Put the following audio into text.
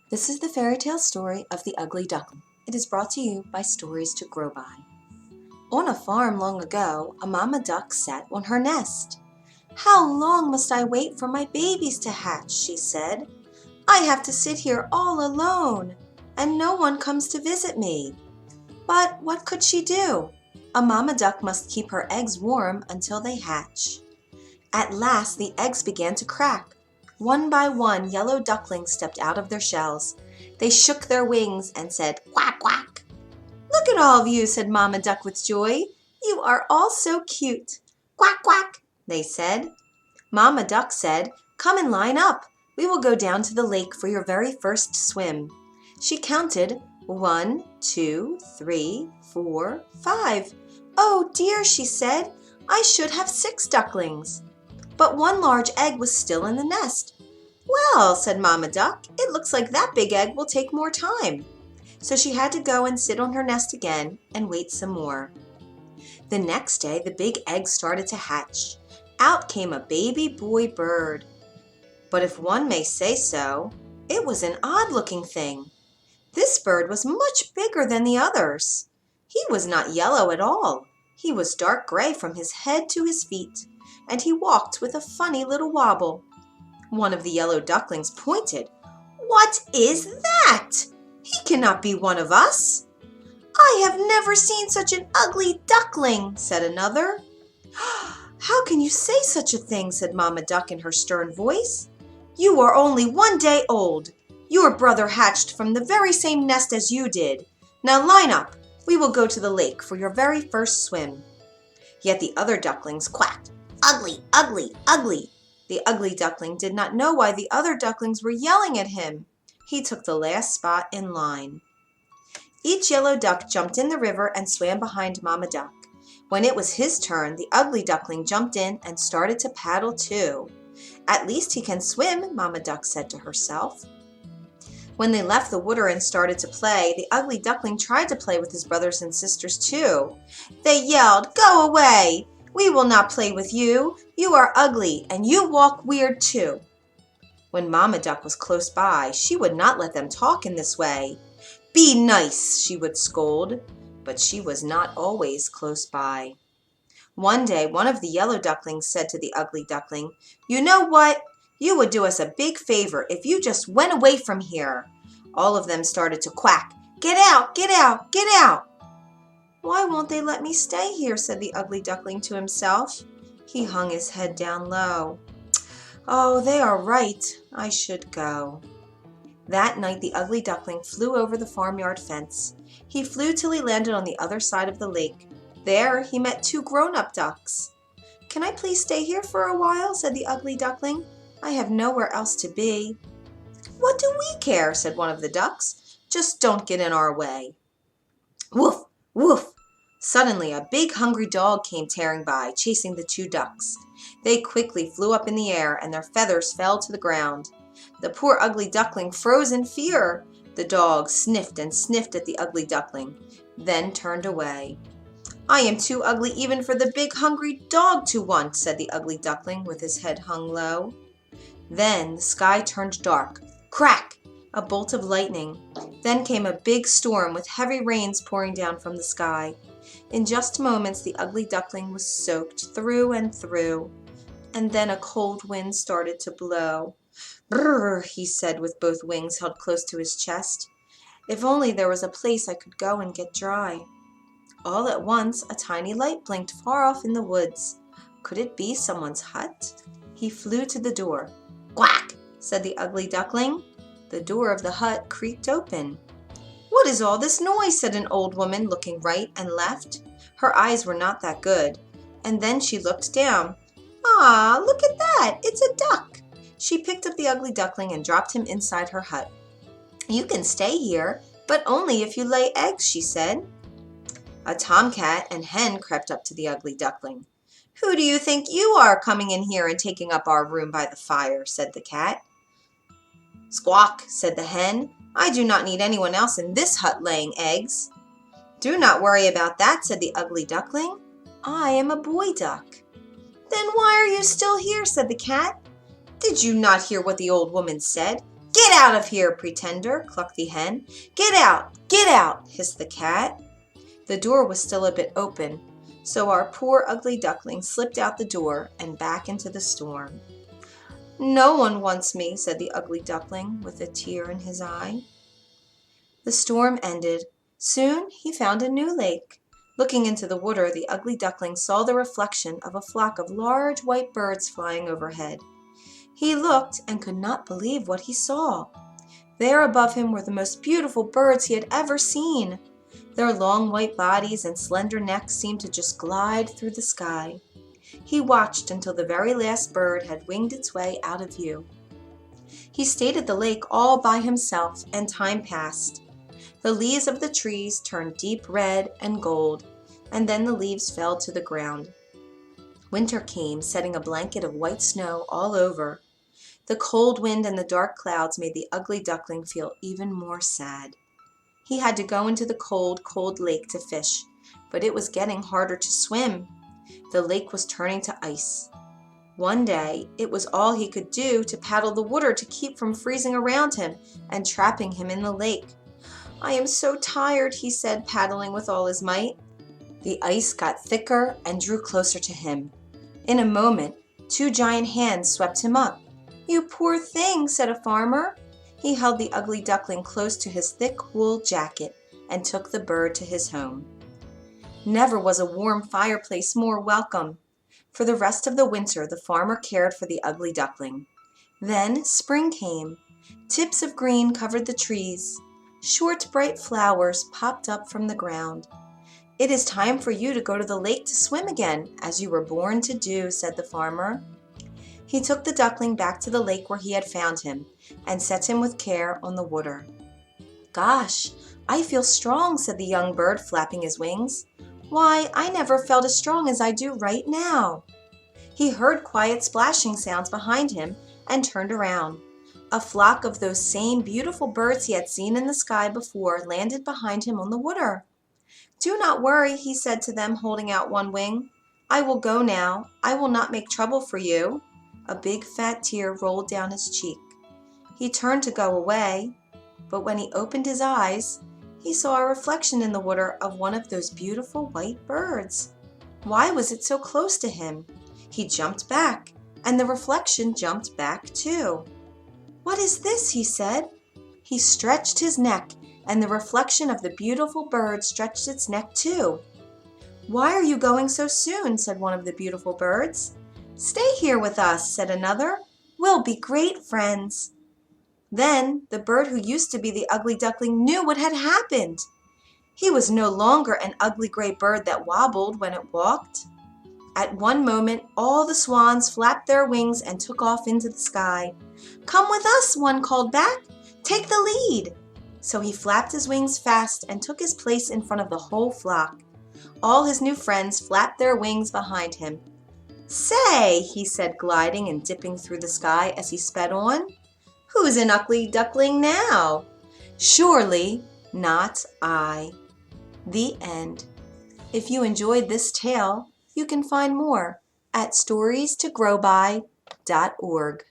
This is the fairy tale story of the Ugly Duckling. It is brought to you by Stories to Grow By. On a farm long ago, a mama duck sat on her nest. "How long must I wait for my babies to hatch?" she said. "I have to sit here all alone, and no one comes to visit me." But what could she do? A mama duck must keep her eggs warm until they hatch. At last the eggs began to crack. One by one, yellow ducklings stepped out of their shells. They shook their wings and said, "Quack, quack." "Look at all of you," said Mama Duck with joy. "You are all so cute." "Quack, quack," they said. Mama Duck said, "Come and line up. We will go down to the lake for your very first swim." She counted 1, 2, 3, 4, 5. "Oh dear," she said, "I should have 6 ducklings." But one large egg was still in the nest. "Well," said Mama Duck, "it looks like that big egg will take more time." So she had to go and sit on her nest again and wait some more. The next day, the big egg started to hatch. Out came a baby boy bird. But if one may say so, it was an odd-looking thing. This bird was much bigger than the others. He was not yellow at all. He was dark gray from his head to his feet, and he walked with a funny little wobble. One of the yellow ducklings pointed. "What is that? He cannot be one of us." "I have never seen such an ugly duckling," said another. "How can you say such a thing?" said Mama Duck in her stern voice. "You are only 1 day old. Your brother hatched from the very same nest as you did. Now line up. We will go to the lake for your very first swim." Yet the other ducklings quacked, "Ugly, ugly, ugly." The ugly duckling did not know why the other ducklings were yelling at him. He took the last spot in line. Each yellow duck jumped in the river and swam behind Mama Duck. When it was his turn, the ugly duckling jumped in and started to paddle too. "At least he can swim," Mama Duck said to herself. When they left the water and started to play, the ugly duckling tried to play with his brothers and sisters too. They yelled, "Go away! We will not play with you. You are ugly, and you walk weird too." When Mama Duck was close by, she would not let them talk in this way. "Be nice," she would scold, but she was not always close by. One day, one of the yellow ducklings said to the ugly duckling, "You know what? You would do us a big favor if you just went away from here." All of them started to quack, "Get out, get out, get out." "Why won't they let me stay here?" said the ugly duckling to himself. He hung his head down low. "Oh, they are right. I should go." That night the ugly duckling flew over the farmyard fence. He flew till he landed on the other side of the lake. There he met 2 grown-up ducks. "Can I please stay here for a while?" said the ugly duckling. "I have nowhere else to be." "What do we care?" said one of the ducks. "Just don't get in our way." Woof, woof. Suddenly a big hungry dog came tearing by, chasing the 2 ducks. They quickly flew up in the air, and their feathers fell to the ground. The poor ugly duckling froze in fear. The dog sniffed and sniffed at the ugly duckling, then turned away. "I am too ugly even for the big hungry dog to want," said the ugly duckling with his head hung low. Then the sky turned dark. Crack! A bolt of lightning. Then came a big storm with heavy rains pouring down from the sky. In just moments the ugly duckling was soaked through and through. And then a cold wind started to blow. "Brrr," he said with both wings held close to his chest. "If only there was a place I could go and get dry." All at once a tiny light blinked far off in the woods. Could it be someone's hut? He flew to the door. "Quack!" said the ugly duckling. The door of the hut creaked open. "What is all this noise?" said an old woman, looking right and left. Her eyes were not that good. And then she looked down. "Ah, look at that! It's a duck!" She picked up the ugly duckling and dropped him inside her hut. "You can stay here, but only if you lay eggs," she said. A tomcat and hen crept up to the ugly duckling. "Who do you think you are, coming in here and taking up our room by the fire?" said the cat. "Squawk," said the hen. "I do not need anyone else in this hut laying eggs." "Do not worry about that," said the ugly duckling. "I am a boy duck." "Then why are you still here?" said the cat. "Did you not hear what the old woman said? "Get out of here, pretender!" clucked the hen. "Get out! Get out!" hissed the cat. The door was still a bit open, so our poor ugly duckling slipped out the door and back into the storm. "No one wants me," said the ugly duckling with a tear in his eye. The storm ended. Soon he found a new lake. Looking into the water, the ugly duckling saw the reflection of a flock of large white birds flying overhead. He looked and could not believe what he saw. There above him were the most beautiful birds he had ever seen. Their long white bodies and slender necks seemed to just glide through the sky. He watched until the very last bird had winged its way out of view. He stayed at the lake all by himself, and time passed. The leaves of the trees turned deep red and gold, and then the leaves fell to the ground. Winter came, setting a blanket of white snow all over. The cold wind and the dark clouds made the ugly duckling feel even more sad. He had to go into the cold, cold lake to fish, but it was getting harder to swim. The lake was turning to ice. One day, it was all he could do to paddle the water to keep from freezing around him and trapping him in the lake. "I am so tired," he said, paddling with all his might. The ice got thicker and drew closer to him. In a moment, two giant hands swept him up. "You poor thing," said a farmer. He held the ugly duckling close to his thick wool jacket and took the bird to his home. Never was a warm fireplace more welcome. For the rest of the winter, the farmer cared for the ugly duckling. Then spring came. Tips of green covered the trees. Short, bright flowers popped up from the ground. "It is time for you to go to the lake to swim again, as you were born to do," said the farmer. He took the duckling back to the lake where he had found him and set him with care on the water. "Gosh, I feel strong," said the young bird, flapping his wings. "Why, I never felt as strong as I do right now." He heard quiet splashing sounds behind him and turned around. A flock of those same beautiful birds he had seen in the sky before landed behind him on the water. "Do not worry," he said to them, holding out one wing. "I will go now. I will not make trouble for you." A big fat tear rolled down his cheek. He turned to go away, but when he opened his eyes, he saw a reflection in the water of one of those beautiful white birds. Why was it so close to him? He jumped back, and the reflection jumped back too. "What is this?" he said. He stretched his neck, and the reflection of the beautiful bird stretched its neck too. "Why are you going so soon?" said one of the beautiful birds. "Stay here with us," said another. "We'll be great friends." Then the bird who used to be the ugly duckling knew what had happened. He was no longer an ugly gray bird that wobbled when it walked. At one moment, all the swans flapped their wings and took off into the sky. "Come with us," one called back. "Take the lead." So he flapped his wings fast and took his place in front of the whole flock. All his new friends flapped their wings behind him. "Say," he said, gliding and dipping through the sky as he sped on, "who's an ugly duckling now? Surely not I." The end. If you enjoyed this tale, you can find more at storiestogrowby.org.